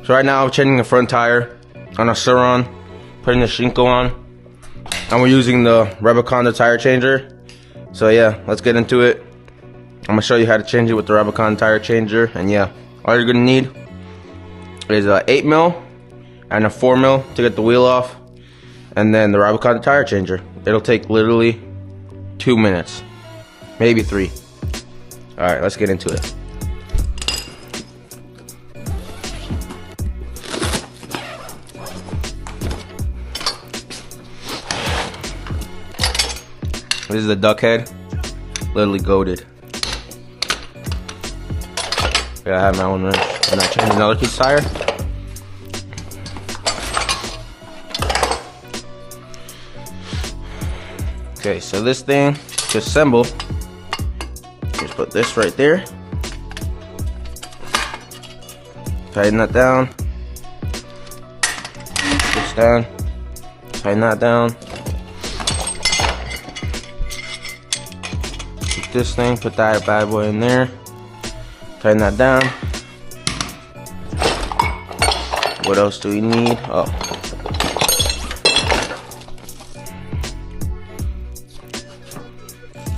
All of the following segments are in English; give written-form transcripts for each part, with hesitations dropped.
So right now I'm changing the front tire on a Surron, putting the Shinko on, and we're using the Rabaconda tire changer. So yeah, let's get into it. I'm gonna show you how to change it with the Rabaconda tire changer, and yeah, all you're gonna need is a 8mm and a 4mm to get the wheel off, and then the Rabaconda tire changer. It'll take literally 2 minutes, maybe 3. All right, let's get into it. This is the duck head, literally goated. Yeah, I have my own wrench, and I changed another kid's tire. Okay, so this thing to assemble, just put this right there. Tighten that down. This down. Tighten that down. Take this thing, put that bad boy in there. Tighten that down. What else do we need? Oh.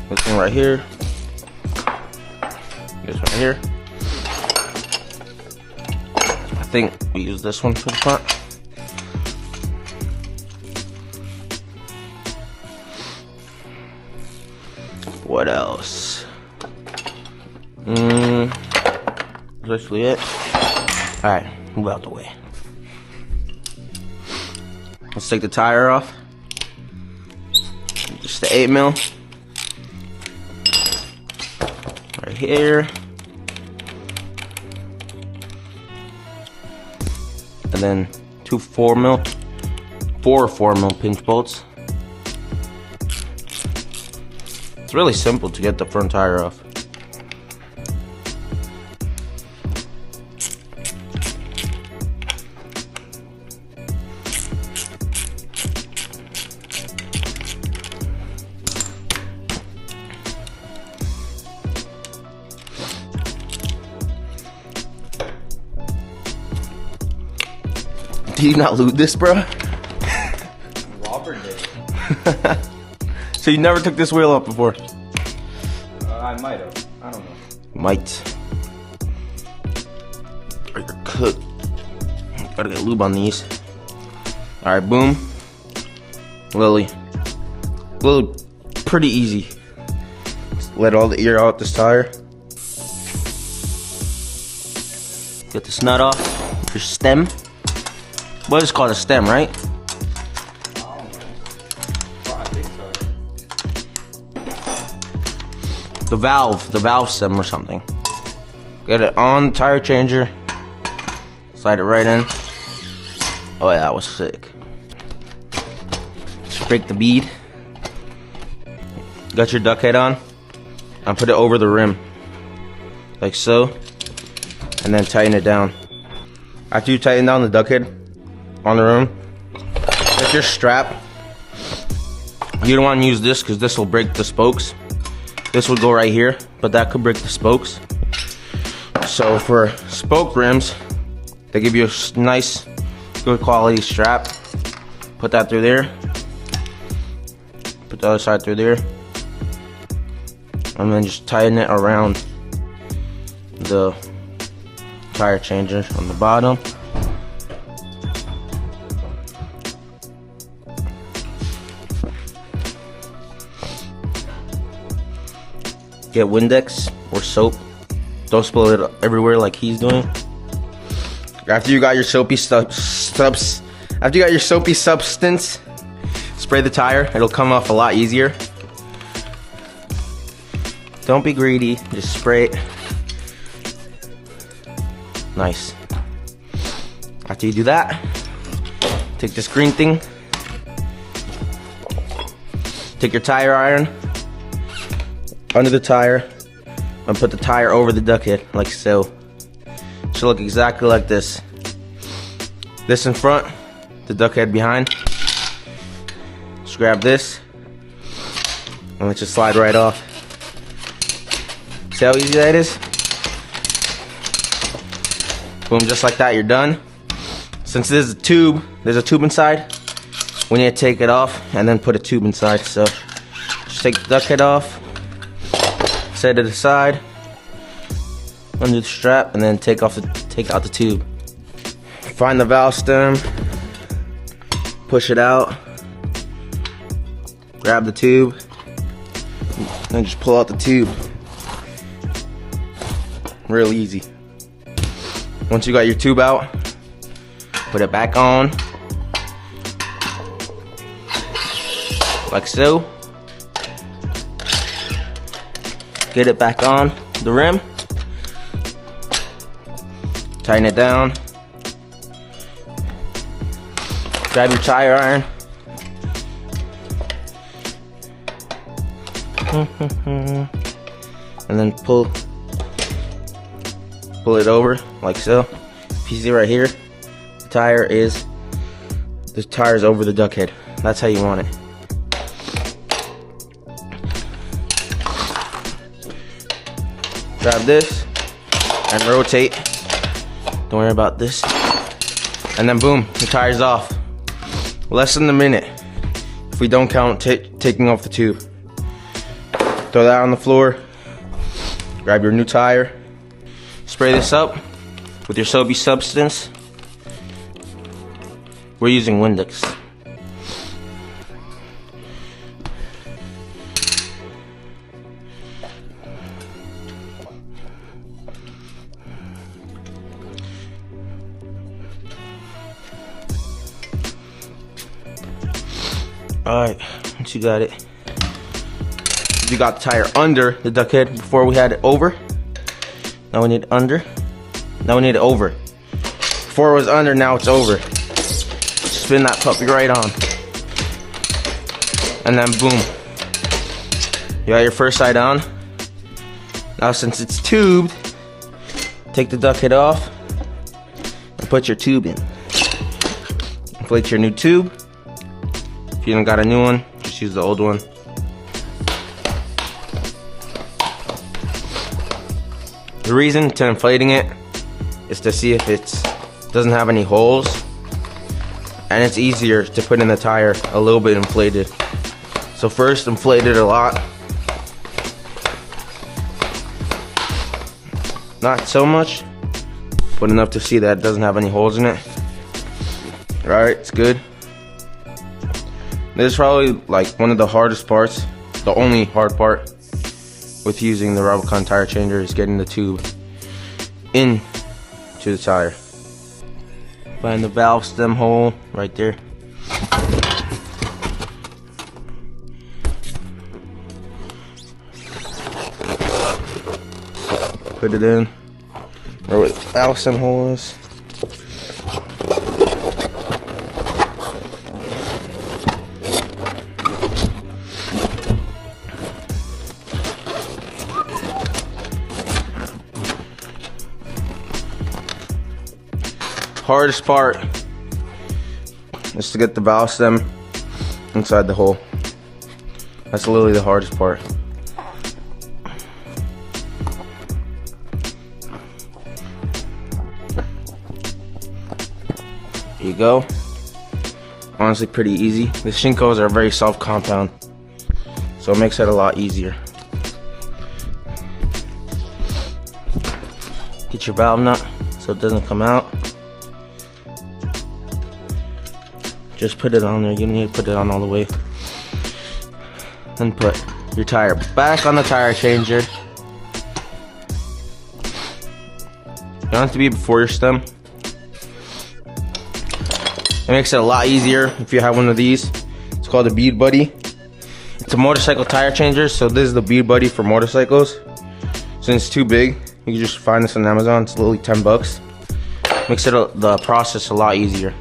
This thing right here. This right here. I think we use this one for the front. What else? That's actually it. Alright, move out the way. Let's take the tire off. Just the 8mm. Right here. And then 2 4mm. 4 4mm pinch bolts. It's really simple to get the front tire off. Do you not lube this, bro? Robert did. So you never took this wheel off before? I might have. I don't know. Might. Or you could. Gotta get lube on these. Alright, boom. Lily. Pretty easy. Just let all the air out this tire. Get this nut off. Your stem. What is called a stem, right? The valve stem or something. Get it on the tire changer. Slide it right in. Oh yeah, that was sick. Break the bead. Got your duck head on. And put it over the rim. Like so. And then tighten it down. After you tighten down the duck head on the rim, take your strap. You don't want to use this because this will break the spokes. This will go right here, but that could break the spokes. So for spoke rims, they give you a nice, good quality strap. Put that through there. Put the other side through there. And then just tighten it around the tire changer on the bottom. Get Windex or soap. Don't spill it everywhere like he's doing. After you got your soapy substance, spray the tire. It'll come off a lot easier. Don't be greedy. Just spray it. Nice. After you do that, take this green thing. Take your tire iron under the tire and put the tire over the duck head like so. It should look exactly like this. This in front, the duck head behind. Just grab this and let it just slide right off. See how easy that is? Boom, just like that, you're done. Since there's a tube inside, we need to take it off and then put a tube inside. So just take the duck head off, set it aside, undo the strap, and then take out the tube. Find the valve stem, push it out, grab the tube, and just pull out the tube. Real easy. Once you got your tube out, put it back on, like so. Get it back on the rim, tighten it down, grab your tire iron, and then pull it over like so. If you see right here, the tire is over the duck head. That's how you want it. Grab this and rotate. Don't worry about this. And then boom, the tire's off. Less than a minute if we don't count taking off the tube. Throw that on the floor. Grab your new tire. Spray this up with your soapy substance. We're using Windex. Alright, once you got it, you got the tire under the duck head. Before we had it over. Now we need under. Now we need it over. Before it was under, now it's over. Spin that puppy right on. And then boom. You got your first side on. Now since it's tubed, take the duck head off and put your tube in. Inflate your new tube. If you don't got a new one, just use the old one. The reason to inflating it is to see if it doesn't have any holes, and it's easier to put in the tire a little bit inflated. So first inflate it a lot, not so much, but enough to see that it doesn't have any holes in it. Alright, it's good. This is probably like one of the hardest parts, the only hard part with using the Rabaconda tire changer is getting the tube into the tire. Find the valve stem hole right there. Put it in where the valve stem hole is. Hardest part is to get the valve stem inside the hole. That's literally the hardest part. There you go. Honestly, pretty easy. The shinkos are very soft compound, so it makes it a lot easier. Get your valve nut so it doesn't come out. Just put it on there. You don't need to put it on all the way. Then put your tire back on the tire changer. You don't have to be before your stem. It makes it a lot easier if you have one of these. It's called a Bead Buddy. It's a motorcycle tire changer, so this is the Bead Buddy for motorcycles. Since it's too big, you can just find this on Amazon. It's literally 10 bucks. Makes it the process a lot easier.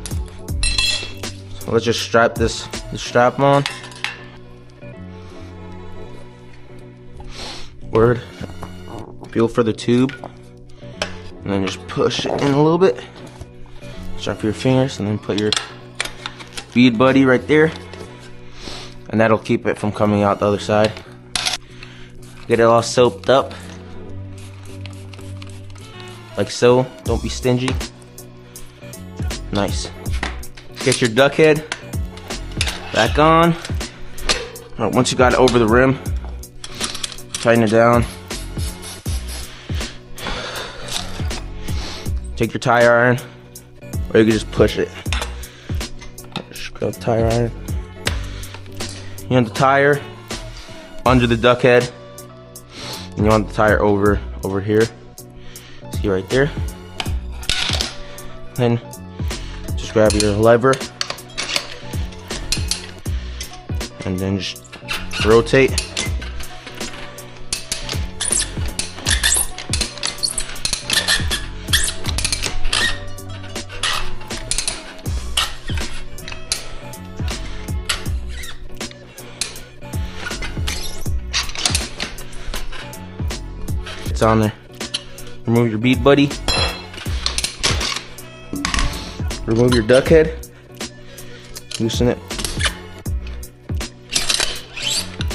So let's just strap the strap on. Word. Feel for the tube, and then just push it in a little bit. Strap your fingers, and then put your Bead Buddy right there, and that'll keep it from coming out the other side. Get it all soaped up, like so. Don't be stingy. Nice. Get your duck head back on. All right, once you got it over the rim, tighten it down. Take your tire iron, or you can just push it. Just grab the tire iron. You want the tire under the duck head, and you want the tire over here. See right there. Then just grab your lever, and then just rotate. It's on there. Remove your bead buddy. Remove your duck head. Loosen it.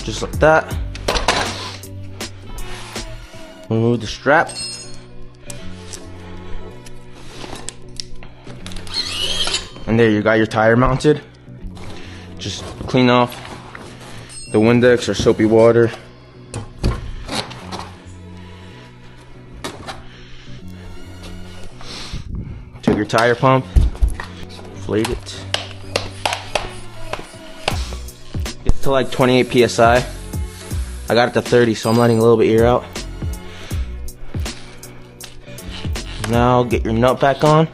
Just like that. Remove the strap. And there, you got your tire mounted. Just clean off the Windex or soapy water. Take your tire pump, inflate it. Get to like 28 psi. I got it to 30, so I'm letting a little bit air out. Now get your nut back on.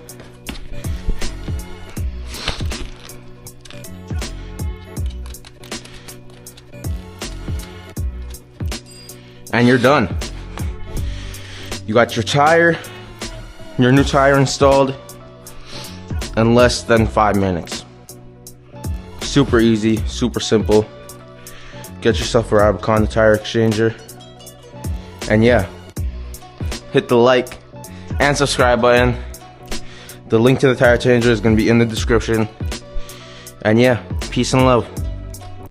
And you're done. You got your tire, your new tire installed in less than 5 minutes. Super easy, super simple. Get yourself a Rabaconda tire exchanger. And yeah, hit the like and subscribe button. The link to the tire changer is going to be in the description. And yeah, peace and love.